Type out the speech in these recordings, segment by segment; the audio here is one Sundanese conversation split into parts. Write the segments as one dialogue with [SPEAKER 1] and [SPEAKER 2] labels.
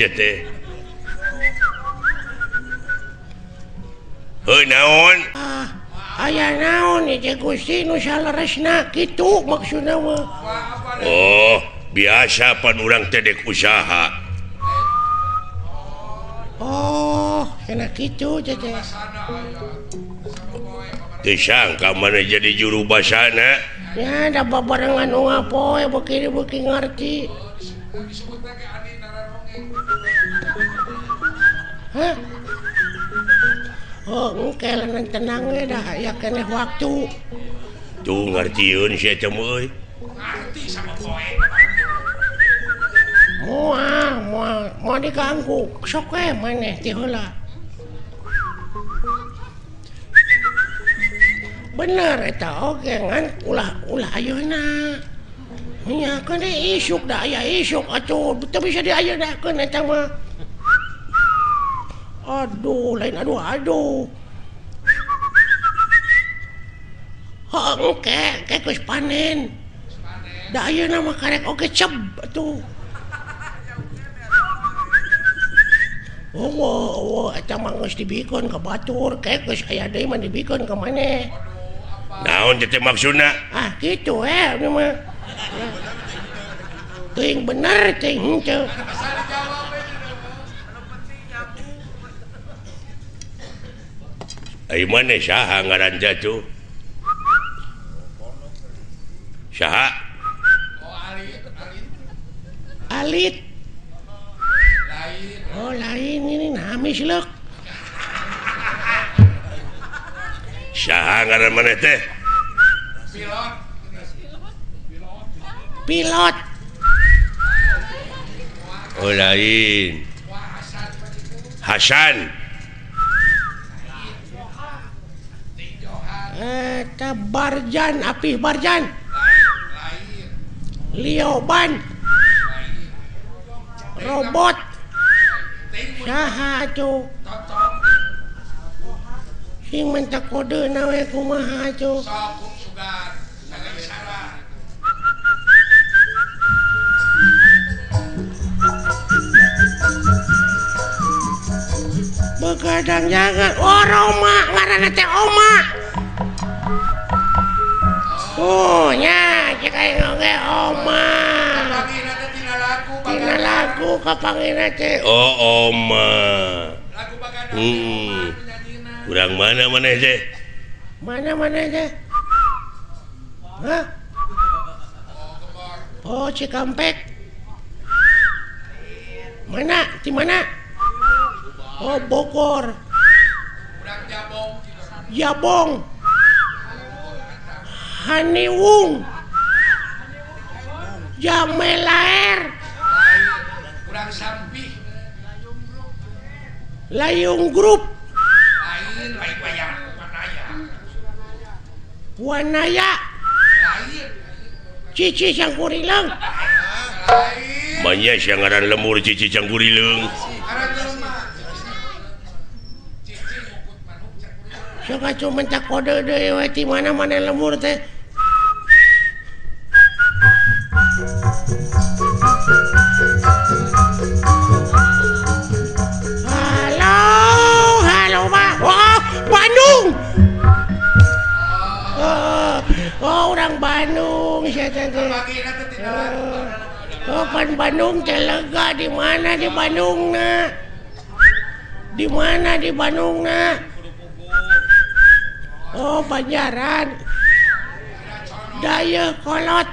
[SPEAKER 1] teh naon
[SPEAKER 2] aya naon ieu Gusti nu saleresna kitu maksudna mah
[SPEAKER 1] biasa pan urang teh dek usaha
[SPEAKER 2] kena kitu teh
[SPEAKER 1] teu sangka mana jadi juru basana
[SPEAKER 2] ya da babarengan nu ngapoe beuki ngarti hah engke lanan tenang we dah aya keneh waktu
[SPEAKER 1] tuh ngartieun sia teh euy
[SPEAKER 3] ngarti sama poe
[SPEAKER 2] mau diganggu sok we maneh ti heula bener eta oge ngan ulah ayeuna nya kan isuk da aya isuk atuh teu bisa diayeuna eta mah aduh lain aduh engke geus panen da ayeuna mah karek oge ceb atuh eta mah geus dibikeun ka batur geus aya deui mah dibikeun ka maneh
[SPEAKER 1] naon teh maksudna
[SPEAKER 2] kitu anu mah teuing bener teuing henteu
[SPEAKER 1] ai maneh saha ngaranna tuh saha
[SPEAKER 2] alit lain ini namis leuk
[SPEAKER 1] saha ngaran maneh teh
[SPEAKER 2] pilot
[SPEAKER 1] lain Hasan
[SPEAKER 2] eta Barjan Apih Barjan Lioban robot saha atuh sing minta kodena we kumaha atuh begadang jangan Roma ngaranna teh Oma nya cek aing oge Oma tina lagu kapangina teh
[SPEAKER 1] Oma
[SPEAKER 3] lagu bagadang
[SPEAKER 1] urang mana maneh teh
[SPEAKER 2] hah Cikampek mana di mana Bogor Jabong Haniwung Jamelaer
[SPEAKER 3] kurang sampih
[SPEAKER 2] Layung Grup
[SPEAKER 3] lain bayang
[SPEAKER 2] Wanaya Cici Cangkurileung
[SPEAKER 1] manya sia ngaran lemur Cici Cangkurileung
[SPEAKER 2] sok cuma tak kode deui we ti mana lemur teh halo Pak Bandung orang Bandung sia teh kan Bandung teh lega di mana di Bandungna Banjaran Daya Kolot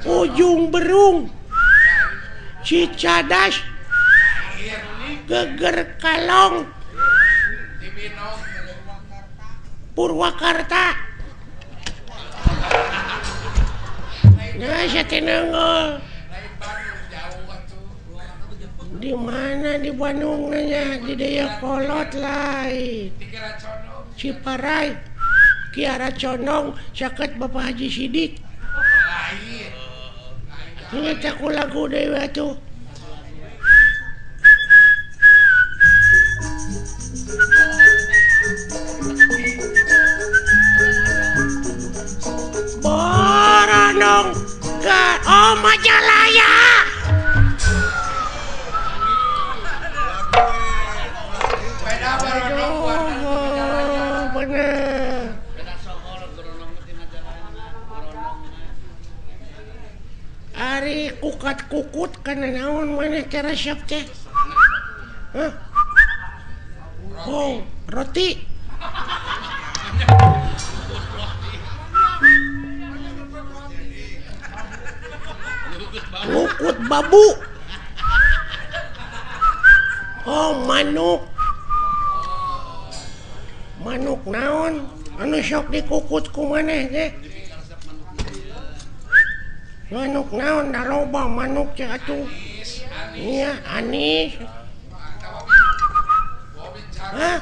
[SPEAKER 2] Ujung Berung Cicadas Geger Kalong Purwakarta nah satenengol di mana di Bandung nanya di Daya Kolot lain Ciparai Kiara Condong saket Bapak Haji Sidik ini tak lagu deui atuh Boronong ke Majalaya obat kukut kana naon maneh teh resep teh? Hah? Oh, roti. Kukut babu. Oh, manuk. Manuk naon? Anu sok dikukut ku maneh teh? Manuk naon daroba manuk cek atuh. Iya, anis. Hah?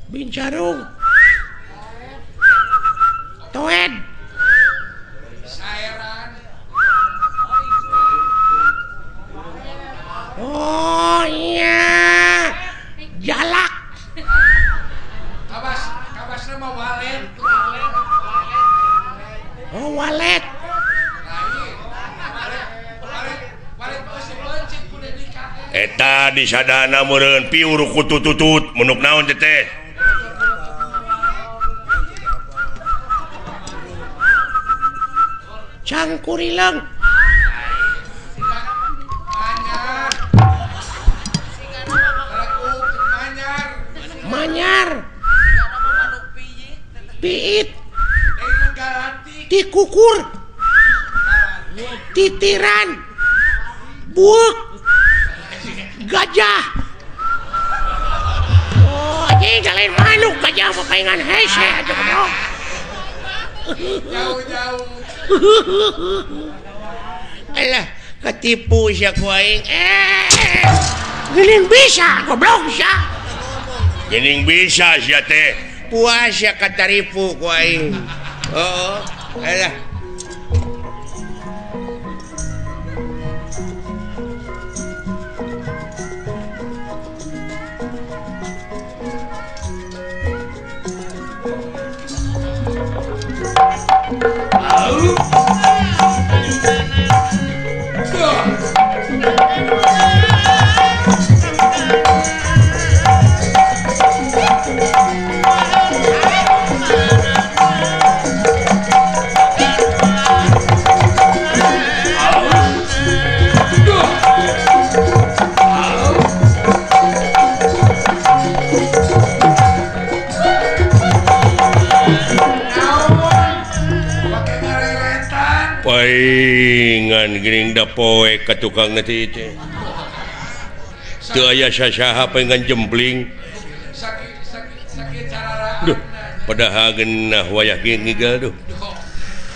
[SPEAKER 2] Bincarung. Toed. Oh iya. Jalak.
[SPEAKER 3] Kabas nama walet.
[SPEAKER 2] Oh walet.
[SPEAKER 1] Eta disadana meureun piur kutututut menuk naon teh
[SPEAKER 2] Cangkurileng. Manyar. Piit. Tikukur. Titiran. Buuk. Gajah. Oh, ini lain manuk gajah papaingan hese aja bro.
[SPEAKER 3] Jauh-jauh.
[SPEAKER 2] Alah, ketipu siya ku aing. Geuning bisa goblok sia.
[SPEAKER 1] geuning bisa sia teh
[SPEAKER 2] Puas ya kataripu ku aing. Oh, alah.
[SPEAKER 1] paingan geuning da poe ka tukang nanti teh teu aya sasaha paingan jembling
[SPEAKER 3] sakit cararaan.
[SPEAKER 1] duh padahal geunah wayah ngigal duh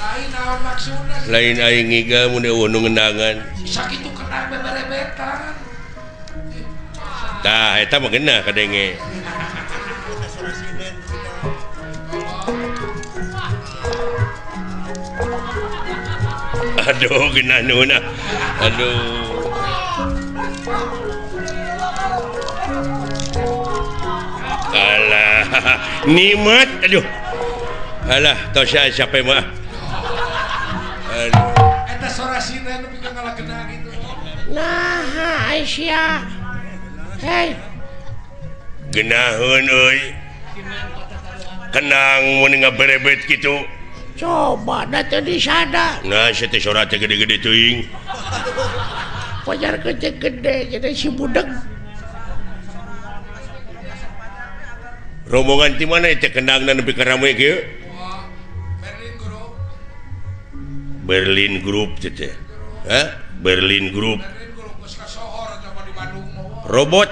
[SPEAKER 3] Lain naon maksudna?
[SPEAKER 1] lain aing ngigal mun eueuh nu ngendangan
[SPEAKER 3] Sakitu kenang beberebetan.
[SPEAKER 1] tah eta mah geunah kadenge aduh geunah nuna aduh alah nikmat aduh alah tos siapa mah
[SPEAKER 3] Eta sorasina nu pikeun ngalakeuna gitu.
[SPEAKER 2] Nah, Aisyah. Hei,
[SPEAKER 1] geunaheun euy kenang mun ngaberebet kitu
[SPEAKER 2] coba da teu disada.
[SPEAKER 1] nah sia teh sorat teh gede-gede teuing
[SPEAKER 2] Pajar gede-gede jadi si budeg.
[SPEAKER 1] rombongan ti mana teh kendangna nepi ka rame kieu
[SPEAKER 3] Berlin Group.
[SPEAKER 1] Berlin Group teh hah Berlin Group
[SPEAKER 3] Berlin Group geus ka sohor sama di Bandung mah.
[SPEAKER 1] robot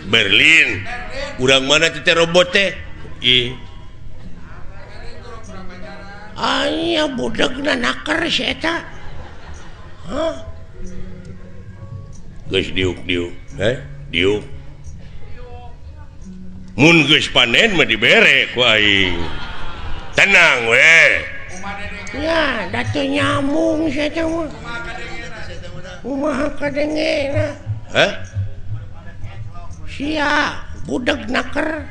[SPEAKER 1] Berlin urang mana teh robot teh ih
[SPEAKER 2] Aya budegna naker si eta. Hah?
[SPEAKER 1] geus diuk-diuk diuk mun geus panen mah dibere ku aing tenang we
[SPEAKER 2] Ya, da teu nyambung si eta mah. Kumaha kadengena?
[SPEAKER 1] hah
[SPEAKER 2] Sia budeg naker.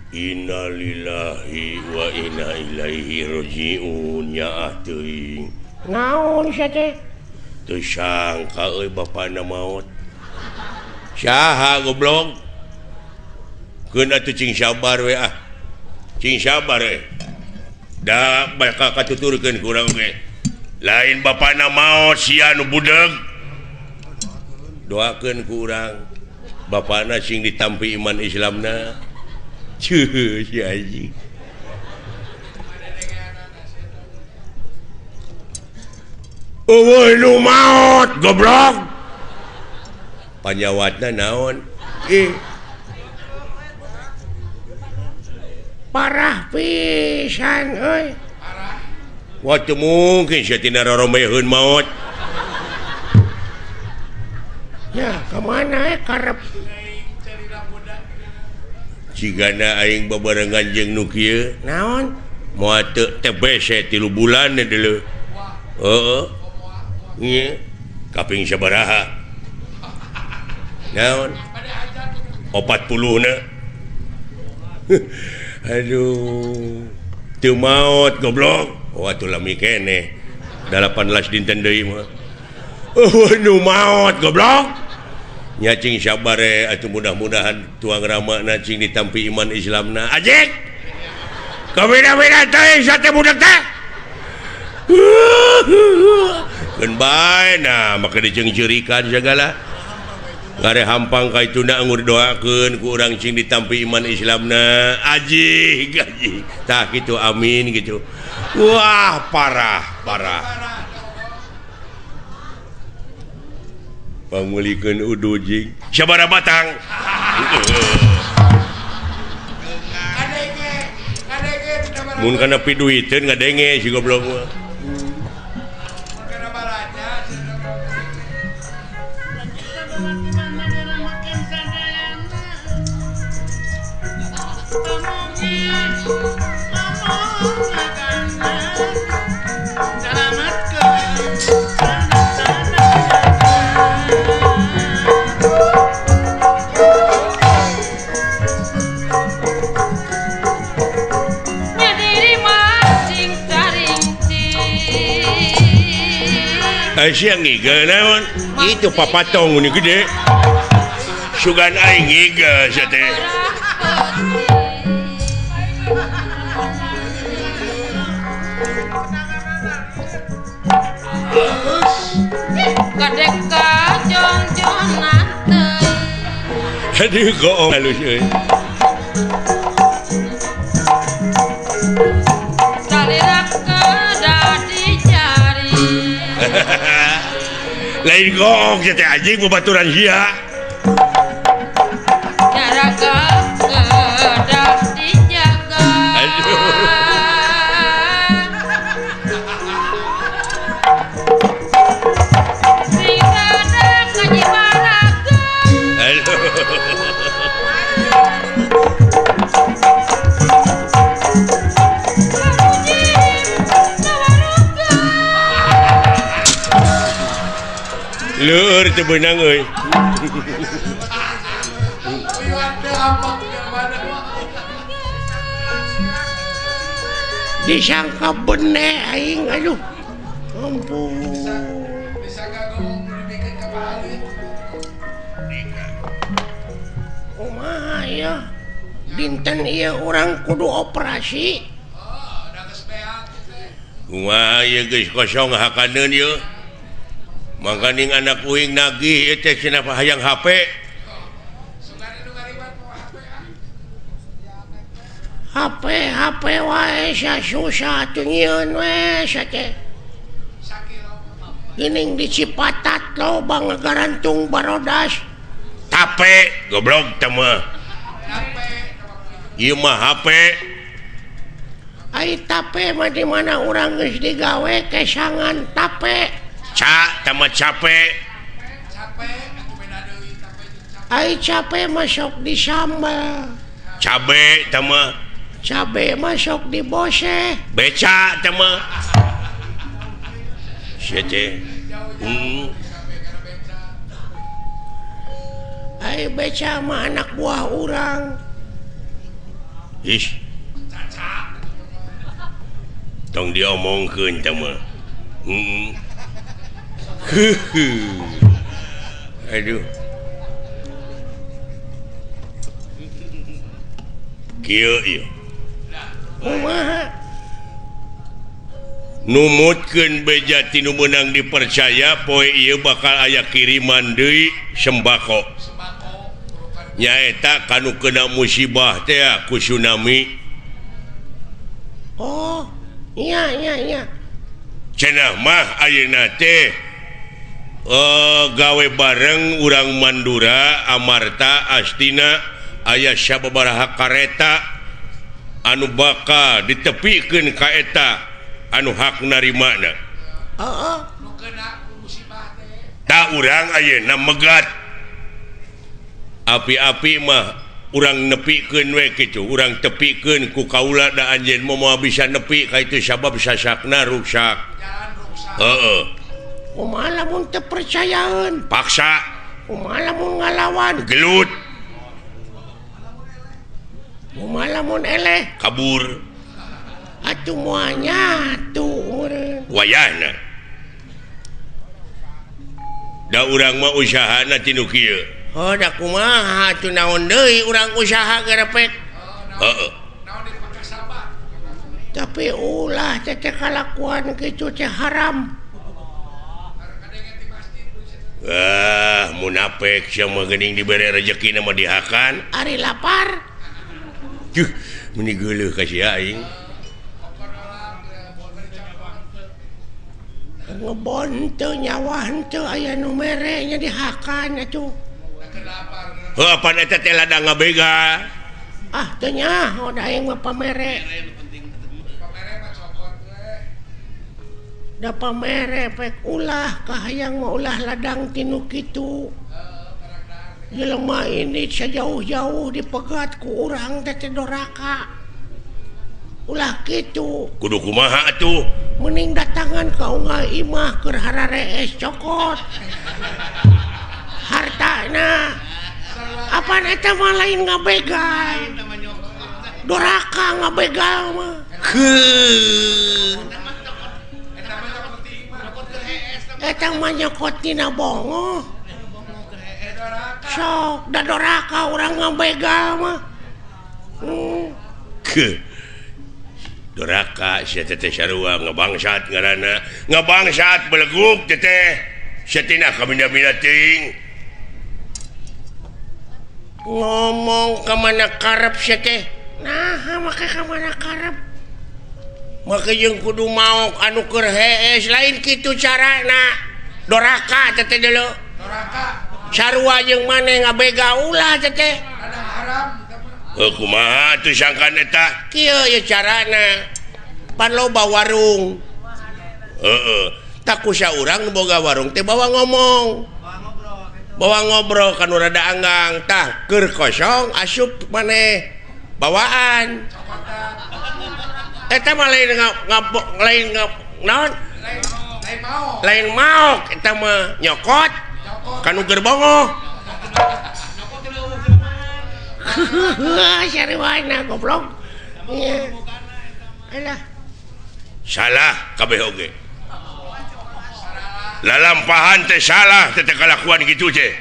[SPEAKER 1] innalillahi wa inna ilaihi rajiun nyaah teuing
[SPEAKER 2] Naon sia teh?
[SPEAKER 1] teu sangka euy bapana maot saha goblok keun atuh cing sabar we cing sabar we da bakal katuturkeun kurang ge lain bapana maot sia nu budeg doakeun kurang bapana sing ditampi iman Islamna ceuh si Haji eueuh nu maot goblok panyawatna naon
[SPEAKER 2] parah pisan euy
[SPEAKER 1] waktu mungkin sia tina roromeheun maot
[SPEAKER 2] ya kemana karep
[SPEAKER 1] cigana aing babarengan jeung nu kieu
[SPEAKER 2] naon
[SPEAKER 1] moal teu TBC 3 bulan deuleu heeh nya kaping sabaraha naon 40 na aduh teu maot goblok atuh lami keneh 18 dinten deui mah nu maot goblok nya cing sabar atuh mudah-mudahan tuang ramana cing ditampi iman Islamna ajek kabeda-beda teh sate budak teh keun bae nah maka diceungceurikan segala ngare hampang ka ituna ngur doakeun ku urang cing ditampi iman Islamna aji tah kitu amin gitu wah parah pangulikeun udu jing sabaraha batang mun kana piduiteun ngadenge si goblok mah siang ngiga naon itu papatong ini gede sugan aing ngiga sate
[SPEAKER 4] kadeka jong-jongan teh
[SPEAKER 1] aduh goong halus euy lain goong sate anjing babaturan sia
[SPEAKER 4] jaraga kedah dijaga
[SPEAKER 1] aduh
[SPEAKER 4] sing kada kaji baraga
[SPEAKER 1] aduh leur teu beunang euy
[SPEAKER 2] disangka bene aing aduh ampun kumaha ya dinten ieu urang kudu operasi
[SPEAKER 1] kumaha ieu geus kosong hakaneun ieu mangkaning anak uing nagih ieu teh cenah hayang HP
[SPEAKER 2] HP wae susah atuh nyieun we sate geuning di Cipatat loba ngagarantung barodas
[SPEAKER 1] tape goblok teh mah ieu mah HP
[SPEAKER 2] ai tape mah di mana urang geus digawe kesangan tape
[SPEAKER 1] ca teh mah capek
[SPEAKER 2] ai cape masuk di sambal
[SPEAKER 1] cabe teh mah
[SPEAKER 2] cabe masuk di bose
[SPEAKER 1] beca teh mah sia teh
[SPEAKER 2] ai beca mah anak buah urang
[SPEAKER 1] ish tong diomongkeun teh mah aduh kieu ieu
[SPEAKER 2] kumaha
[SPEAKER 1] numutkeun bejati nu meunang dipercaya poe ieu bakal aya kiriman deui sembako nyaeta kanu kena musibah teh ku tsunami.
[SPEAKER 2] Oh iya
[SPEAKER 1] cenah mah ayeuna teh gawe bareng urang Mandura Amarta Astina aya sababaraha kareta anu bakal ditepikeun ka eta anu hak narimana. Tak urang ayeuna megat api-api mah urang nepikeun we kitu urang tepikeun ku kaula da anjeun moal bisa nepi ka itu sabab sasakna rusak. Heeh.
[SPEAKER 2] Kumaha lamun teu percayaeun?
[SPEAKER 1] Paksa.
[SPEAKER 2] Kumaha lamun ngalawan?
[SPEAKER 1] Gelut.
[SPEAKER 2] Kumaha lamun eleh?
[SPEAKER 1] Kabur.
[SPEAKER 2] Atuh moal nyatu meureun.
[SPEAKER 1] Wayahna. Da urang mah usahana tinu kieu.
[SPEAKER 2] Oh da kumaha atuh naon deui urang usaha garepek.
[SPEAKER 1] Heeh.
[SPEAKER 2] Tapi ulah teh kalakuan kitu teh haram.
[SPEAKER 1] Munafik sia mah geuning dibere rezeki mah dihakan.
[SPEAKER 2] Ari lapar.
[SPEAKER 1] Meni geuleuh ka sia aing.
[SPEAKER 2] Ngebon teu nyawa henteu aya nu mere nya dihakan atuh.
[SPEAKER 1] Heuh apaan eta teh ladang ngabega.
[SPEAKER 2] Ah teu nya da aing mah pamere. Da pamere pek ulah kahayang mah ulah ladang tinu kitu. Jelema ini sajauh-jauh dipegat ku urang teh doraka. Ulah kitu.
[SPEAKER 1] Kudu kumaha atuh?
[SPEAKER 2] Mending datangan ka unggal imah keur hararees cokot. Hartana. Apaan eta mah lain ngabegal. Doraka ngabegal mah. Eta mah nyokot tina bongo. Sok da doraka urang ngabegal mah.
[SPEAKER 1] Doraka sia teh sarua ngabangsat ngaranna. Ngabangsat beleguk teh. Satina ka bina-bina teuing.
[SPEAKER 2] Ngomong ka mana karep sia teh. Nah, make ka mana karep. Make jeung kudu maok anu keur hees lain kitu carana. Doraka teh deuleu. Doraka. Sarua jeung maneh ngabega ulah teh.
[SPEAKER 3] Ada haram.
[SPEAKER 1] Kumaha atuh sangkan eta?
[SPEAKER 2] Kieu ye carana. Pan loba warung.
[SPEAKER 1] Heeh.
[SPEAKER 2] Tak ku saurang nu boga warung teh bawa ngomong. Bawa ngobrol kan rada anggang. Tah keur kosong asup maneh bawaan. Eta mah lain naon? Lain maok eta mah nyokot. Kanu gerbongo. Sariwana goblok. Iya. Alah.
[SPEAKER 1] Salah kabeh oge. Lalampahan teh salah teh kalakuan kitu teh.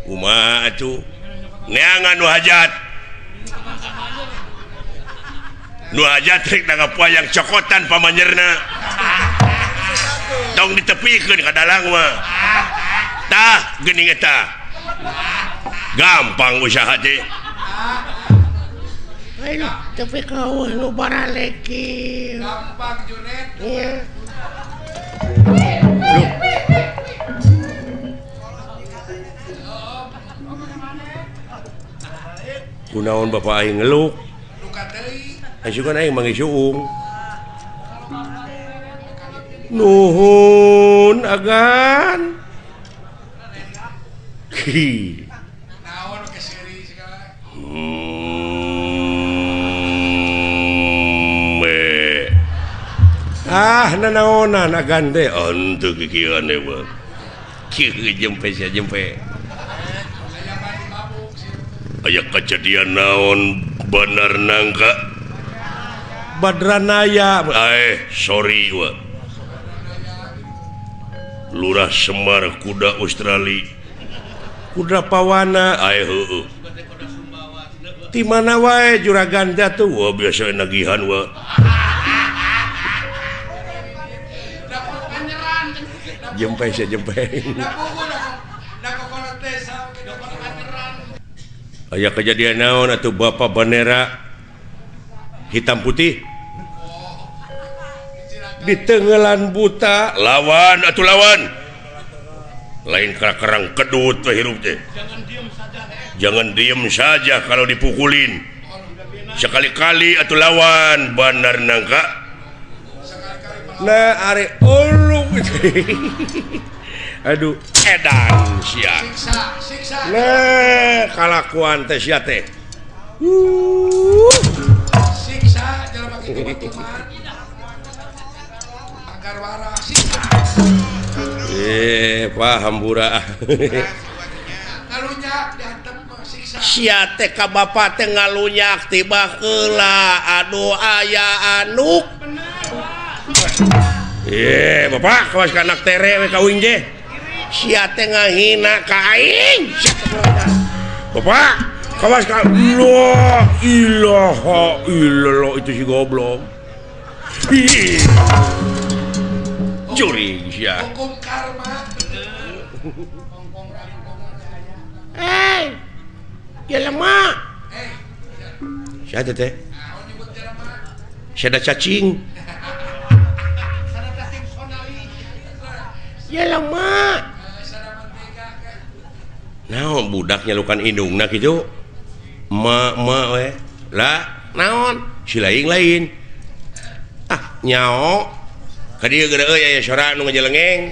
[SPEAKER 1] Kumaha atuh? Neangan nu hajat. Nu hajat rek ngapayang cokotan pamanyerna. Tong ditepikeun ka dalang mah. Tah geuning eta. Gampang usaha teh.
[SPEAKER 2] Ayo, tapi kau nu baraleki.
[SPEAKER 3] Gampang Junet.
[SPEAKER 2] Iya.
[SPEAKER 1] Kunaon bapak aing ngeluk?
[SPEAKER 3] Luka deui.
[SPEAKER 1] Asukan aing mangisuung. Nuhun agan.
[SPEAKER 3] Naon keseri segala.
[SPEAKER 1] Nanaonan agan teh ontu kikieuan teh mah. Kieu jempe sia jempe. Aya kejadian naon bener nangka Badranaya sorry wa Lurah Semar kuda Australia kuda pawana heueuh di mana wae juragan jatuh wah biasa nagihan wa Jempe saya jempe. Aya kejadian naon atuh Bapak Bandera hitam putih di tenggelan buta lawan atuh lawan lain kerang kedut hirup teh jangan diem saja kalau dipukulin sekali-kali atuh lawan benar nangka nah are ulung aduh edan sia nah kalakuan teh sia teh
[SPEAKER 3] siksa jalan pakai kumat-kumat agar waras siksa
[SPEAKER 1] paham bura
[SPEAKER 3] ngalunyak diantem siksa
[SPEAKER 2] sia teh ka bapak teh ngalunyak tiba heula aduh aya anu
[SPEAKER 1] bapak kawas ka anak tere we kawin je
[SPEAKER 2] sia teh ngahina ka aing
[SPEAKER 1] bapak kawas ka la ilaha illallah itu si goblok curi sia
[SPEAKER 3] hukum karma
[SPEAKER 2] ya lemah
[SPEAKER 1] sia teh sia da cacing
[SPEAKER 2] ya lemah
[SPEAKER 1] naon budak nyalukan indungna kitu ma we lah
[SPEAKER 2] naon
[SPEAKER 1] si lain nyao ka dieu geura euy aya sora nu ngajelengeng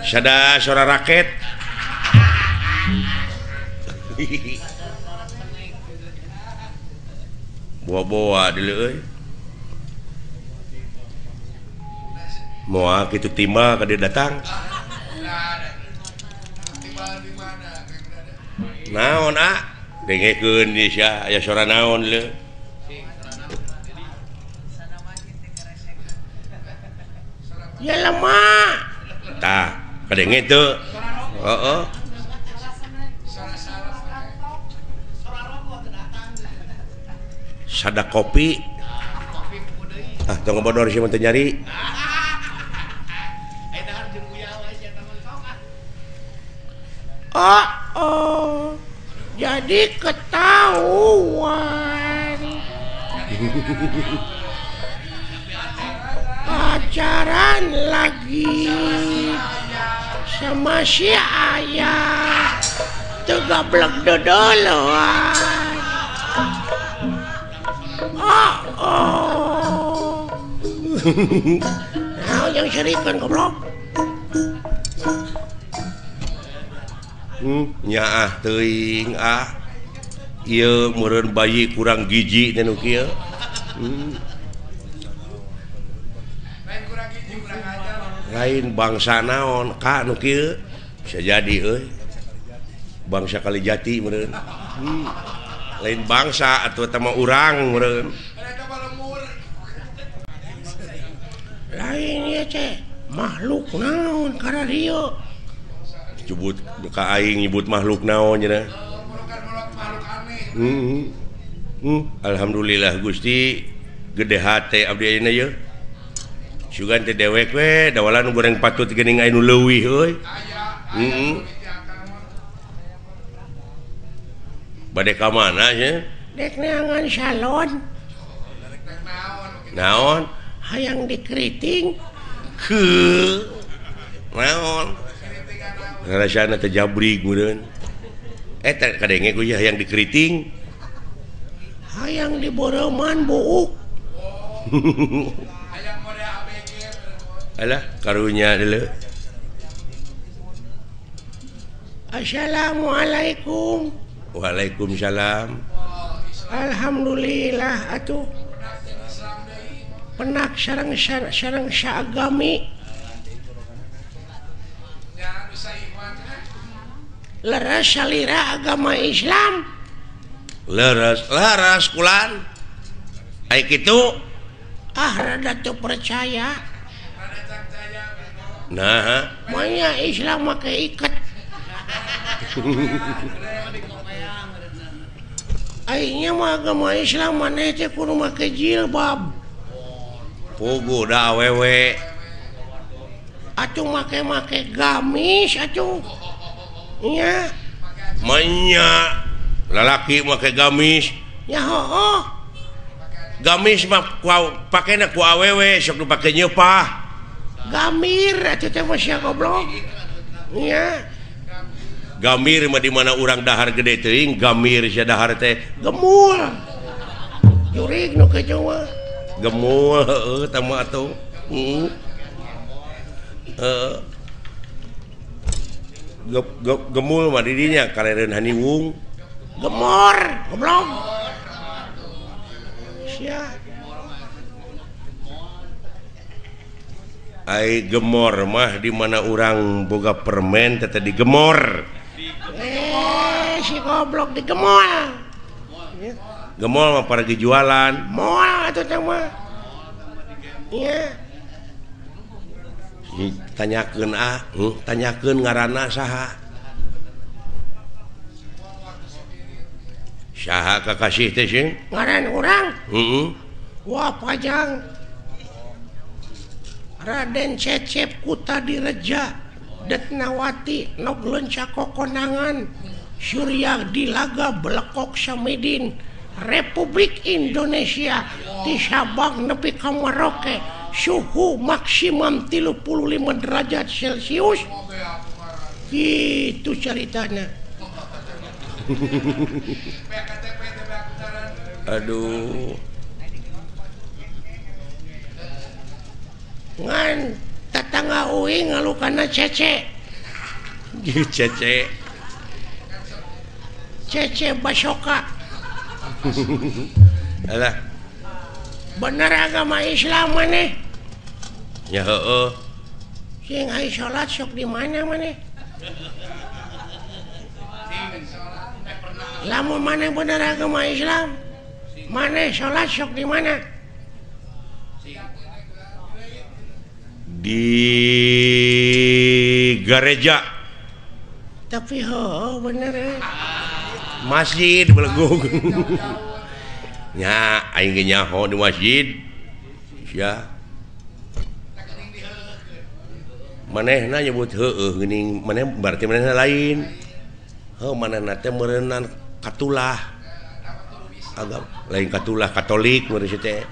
[SPEAKER 1] sada sora raket boa-boa deuleu euy moal kitu timba ka dia datang naon dengekeun di sia aya sora naon le
[SPEAKER 2] ya lemah
[SPEAKER 1] tah kadenge teu heeh sada kopi tong bodor sih teu nyari
[SPEAKER 2] jadi ketahuan pacaran lagi sama si ayah tegablek dodoloan nah yang syarikan goblok
[SPEAKER 1] nyaah teuing ieu meureun bayi kurang giji teh nu kieu lain bangsa naon ka nu kieu bisa jadi euy bangsa Kalijati meureun lain bangsa atuh eta mah urang meureun
[SPEAKER 2] lain ieu teh makhluk naon kana dieu
[SPEAKER 1] nyebut ka aing nyebut makhluk naon cenah alhamdulillah Gusti gede hate abdi ayeuna ye sugan teh dewek we dawalan goreng patut geuning anu leuwih euy bade ka mana nya
[SPEAKER 2] dek neangan salon
[SPEAKER 1] naon
[SPEAKER 2] hayang dikeriting
[SPEAKER 1] naon rasana teh jabrig meureun eta kadenge ku hayang dikeriting
[SPEAKER 2] hayang diboreman buuk
[SPEAKER 1] alah karunya deuleu
[SPEAKER 2] assalamualaikum
[SPEAKER 1] waalaikumsalam
[SPEAKER 2] alhamdulillah atuh penak sareng saagami leres salira agama Islam
[SPEAKER 1] leres kulan ai kitu
[SPEAKER 2] rada teu percaya
[SPEAKER 1] nah
[SPEAKER 2] manya Islam make iket aingnya mah agama Islam maneh teh kudu make jilbab
[SPEAKER 1] pugu da awewe
[SPEAKER 2] atuh make gamis atuh nya
[SPEAKER 1] manya lalaki make gamis
[SPEAKER 2] ya heuh
[SPEAKER 1] gamis mah pakena ku awewe sok dipake nyeupah
[SPEAKER 2] gamir atuh teh mah sia goblok nya
[SPEAKER 1] gamir mah di mana urang dahar gede teuing gamir sia dahar teh
[SPEAKER 2] gemul jurig nu kitu mah
[SPEAKER 1] gemul heueuh tah mah atuh gemul mah di dinya karereun haniwung
[SPEAKER 2] gemor goblok sia
[SPEAKER 1] ai gemor mah di mana urang boga permen teh digemor
[SPEAKER 2] si goblok digemol
[SPEAKER 1] gemol mah para jualan
[SPEAKER 2] moal atuh teh mah iya
[SPEAKER 1] tanyakeun tanyakeun ngaranna saha saha kakasih teh sing
[SPEAKER 2] ngaran urang
[SPEAKER 1] heeh
[SPEAKER 2] wah pajang Raden Cecep Kuta Direja Detnawati Noglenca Kokonangan Surya Dilaga Belekok Samidin Republik Indonesia di Sabang nepi ka Merauke suhu maksimum 35 derajat Celcius gitu ceritanya
[SPEAKER 1] aduh
[SPEAKER 2] ngan tetangga uing ngalukana Cece Cece Basoka
[SPEAKER 1] alah
[SPEAKER 2] bener agama Islam maneh
[SPEAKER 1] ya heueuh
[SPEAKER 2] sing aya salat sok di mana maneh lamun maneh bener agama Islam maneh salat sok di mana
[SPEAKER 1] di gereja
[SPEAKER 2] tapi bener
[SPEAKER 1] masjid belegung nya aing ge nyaho di masjid sia manehna nyebut heueuh geuning maneh berarti manehna lain heuh manehna teh meureunna katulah agak lain katulah Katolik meureun teh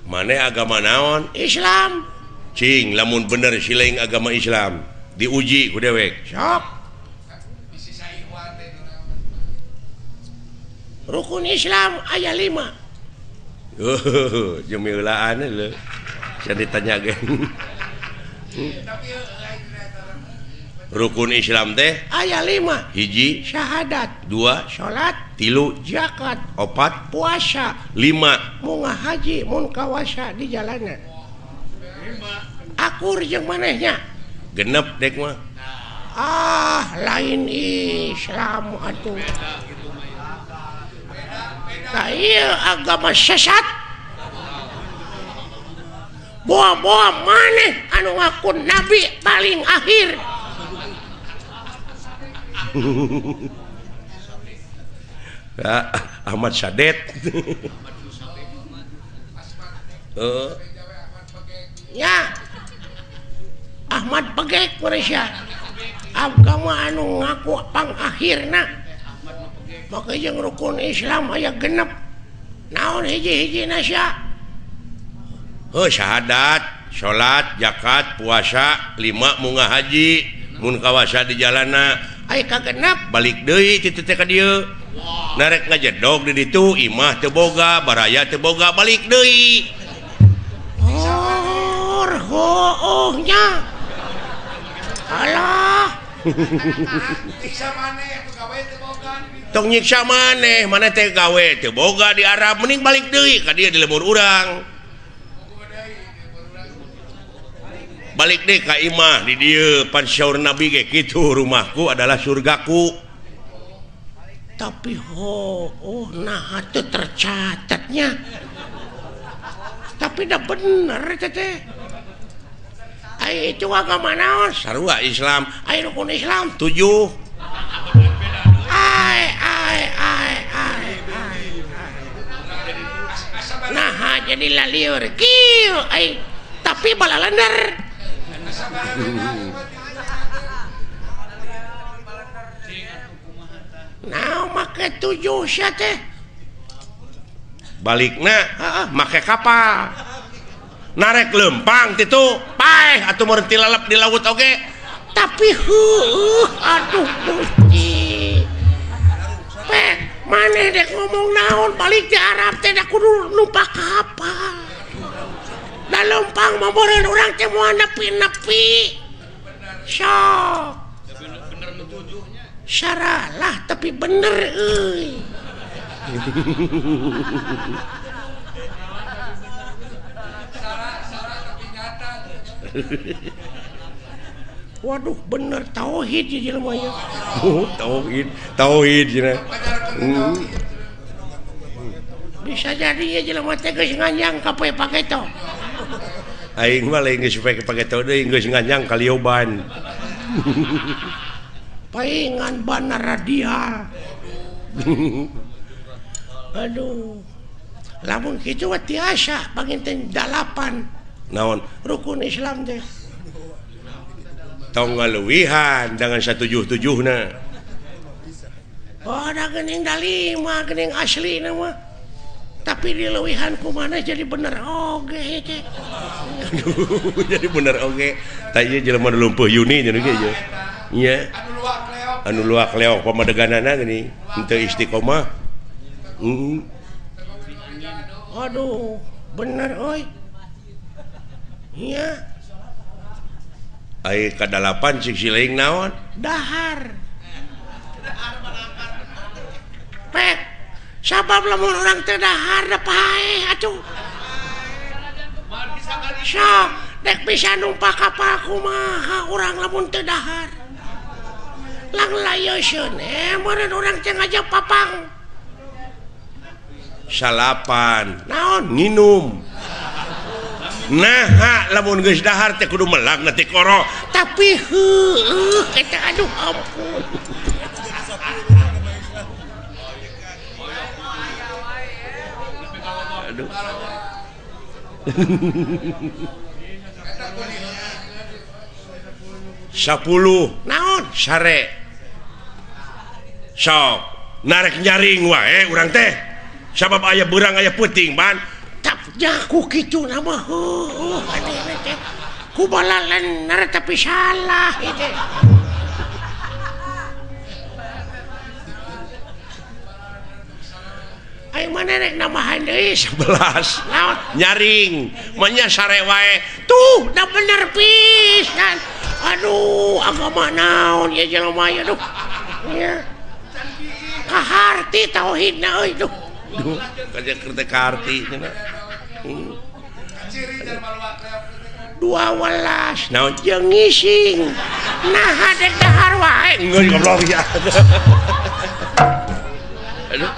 [SPEAKER 1] maneh agama naon
[SPEAKER 2] Islam
[SPEAKER 1] cing lamun bener silaing agama Islam diuji ku dewek
[SPEAKER 2] sok rukun Islam aya 5
[SPEAKER 1] jemilaan leuh saya ditanya geng rukun Islam teh
[SPEAKER 2] aya 5
[SPEAKER 1] hiji
[SPEAKER 2] syahadat
[SPEAKER 1] 2
[SPEAKER 2] salat
[SPEAKER 1] 3
[SPEAKER 2] zakat
[SPEAKER 1] 4
[SPEAKER 2] puasa
[SPEAKER 1] 5
[SPEAKER 2] munggah haji mun kawasa di jalanan akur jeung manehnya
[SPEAKER 1] genep dek mah
[SPEAKER 2] lain Islam atuh nah iya agama sesat boa-boa maneh anu ngaku nabi paling akhir
[SPEAKER 1] Ahmad Sadet
[SPEAKER 2] ya Ahmad Pegek Malaysia agama anu ngaku pang akhirna maka jeung rukun Islam aya genep naon hiji-hiji nasya
[SPEAKER 1] syahadat salat zakat puasa 5 munggah haji mun kawasa di jalana
[SPEAKER 2] aya kagenep
[SPEAKER 1] balik deui ti teh ka dieu narek ngajedog di ditu imah teu boga baraya teu boga balik deui
[SPEAKER 2] nya alah
[SPEAKER 1] tong nyiksa maneh mana teh gawe teu boga di Arab mending balik deui ka dieu di lemur urang balik deh ka imah di dieu pan syaur nabi ge kitu rumahku adalah surgaku
[SPEAKER 2] tapi nah itu tercatatnya tapi dah bener teh ai itu agama naon
[SPEAKER 1] sarua Islam
[SPEAKER 2] ai rukun Islam
[SPEAKER 1] 7
[SPEAKER 2] ai jadi laliur kieu tapi balalender nah make 7 sia teh
[SPEAKER 1] balikna make kapal narek lempang titu paeh atuh meureun ti lalap di laut oge
[SPEAKER 2] tapi aduh Gusti pek maneh dek ngomong naon balik di Arab teh da kudu numpak kapal da lempang mah meureun urang teh moal nepi-nepi sok syaralah tapi bener euy waduh bener tauhid ya jelema nya
[SPEAKER 1] tauhid cenah
[SPEAKER 2] bisa jadi ya jelema teh geus nganjang kapoe paketo
[SPEAKER 1] aing mah lain geus paketo deui geus nganjang kalioban
[SPEAKER 2] paingan bana radial aduh lamun kitu tiasa panginten 8
[SPEAKER 1] naon
[SPEAKER 2] rukun Islam teh
[SPEAKER 1] tong ngaluwihan dengan 177 na
[SPEAKER 2] oh ada geuning da 5 geuning asli na mah tapi di leuwihan kumaha jadi bener oge teh
[SPEAKER 1] aduh jadi bener oge tah ieu jelema lumpuh Yuni nya ge nya anu luak leok pamadeganana geuning henteu istiqomah
[SPEAKER 2] aduh bener euy nya
[SPEAKER 1] ai kadalapan cik sileing naon
[SPEAKER 2] dahar pek sabab lamun urang teu dahar da paeh atuh sok dek bisa numpak kapal kumaha urang lamun teu dahar lang layeusieun meureun urang teh ngajak papang
[SPEAKER 1] salapan
[SPEAKER 2] naon
[SPEAKER 1] nginum nah lamun geus dahar teh kudu melag nanti koro
[SPEAKER 2] tapi eta aduh ampun
[SPEAKER 1] aduh 10
[SPEAKER 2] naon
[SPEAKER 1] sare sok narek nyaring wae urang teh sabab aya beurang aya peuting ban
[SPEAKER 2] tap jaku kitu na mah aneh teh ku balalan tapi salah itu ayo mana rek namahan deui
[SPEAKER 1] 11
[SPEAKER 2] naon
[SPEAKER 1] nyaring manya sare wae
[SPEAKER 2] tuh da bener pisan aduh agama naon ya jelema ya duh ya kaharti tauhidna euy duh
[SPEAKER 1] kaja kereta karti cenah
[SPEAKER 2] 12 naon jeung ngising nah dek dahar wae
[SPEAKER 1] geus goblok ya aduh